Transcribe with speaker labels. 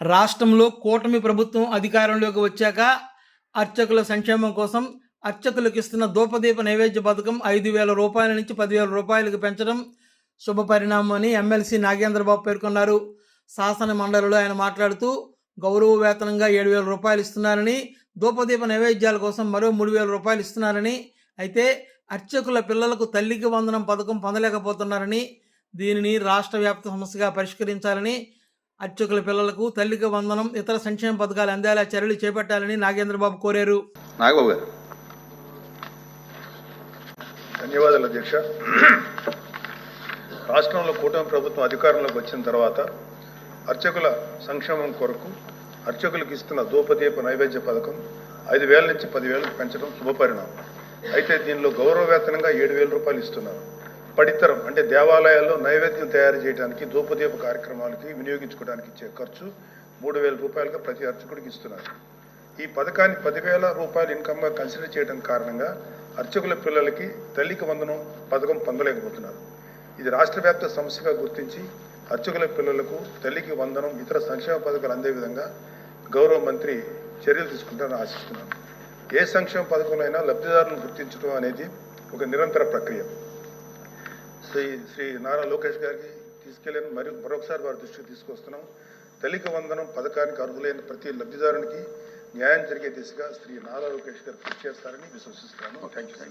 Speaker 1: రాష్ట్రంలో కూటమి ప్రభుత్వం అధికారంలోకి వచ్చాక అర్చకుల సంక్షేమం కోసం అర్చకులకు ఇస్తున్న ధూపదీప నైవేద్య పథకం 5,000 రూపాయల నుంచి 10,000 రూపాయలకు పెంచడం శుభ పరిణామం అని ఎమ్మెల్సీ నాగేంద్రబాబు పేర్కొన్నారు. శాసన మండలిలో ఆయన మాట్లాడుతూ గౌరవ వేతనంగా 7,000 రూపాయలు ఇస్తున్నారని, ధూపదీప నైవేద్యాల కోసం మరో 3,000 రూపాయలు ఇస్తున్నారని, అయితే అర్చకుల పిల్లలకు తల్లికి వందనం పథకం పొందలేకపోతున్నారని, దీనిని రాష్ట్ర వ్యాప్త సమస్యగా పరిష్కరించాలని, అర్చకుల పిల్లలకు తల్లికి వందనం ఇతర సంక్షేమ పథకాలు అందేలా చర్యలు చేపట్టాలని నాగేంద్రబాబు కోరారు.
Speaker 2: నాగబాబు గారు.
Speaker 3: ధన్యవాదాలు అధ్యక్ష. రాష్ట్రంలో కూటమి ప్రభుత్వం అధికారంలోకి వచ్చిన తర్వాత అర్చకుల సంక్షేమం కొరకు అర్చకులకు ఇస్తున్న ధూపదీప నైవేద్య పథకం 5,000 నుంచి 10,000 పెంచడం శుభపరిణామం. అయితే దీనిలో గౌరవ వేతనంగా 7,000 రూపాయలు ఇస్తున్నారు. పడితరం అంటే దేవాలయాల్లో నైవేద్యం తయారు చేయడానికి ధూపదీప కార్యక్రమాలకి వినియోగించుకోవడానికి ఇచ్చే ఖర్చు 3,000 రూపాయలుగా ప్రతి అర్చకుడికి ఇస్తున్నారు. ఈ పథకాన్ని 10,000 రూపాయలు ఇన్కమ్గా కన్సిడర్ చేయడం కారణంగా అర్చకుల పిల్లలకి తల్లికి వందనం పథకం పొందలేకపోతున్నారు. ఇది రాష్ట్ర వ్యాప్త సమస్యగా గుర్తించి అర్చకుల పిల్లలకు తల్లికి వందనం ఇతర సంక్షేమ పథకాలు అందే విధంగా గౌరవ మంత్రి చర్యలు తీసుకుంటారని ఆశిస్తున్నాను. ఏ సంక్షేమ పథకంలో లబ్ధిదారులను గుర్తించడం అనేది ఒక నిరంతర ప్రక్రియ. శ్రీ నారా లోకేష్ గారికి తీసుకెళ్ళని మరొకసారి వారి దృష్టికి తీసుకొస్తున్నాం. తల్లికి వందనం పథకానికి అర్హులైన ప్రతి లబ్ధిదారునికి న్యాయం జరిగే దిశగా శ్రీ నారా లోకేష్ గారు కృషి చేస్తారని విశ్వసిస్తున్నాను. Thank you.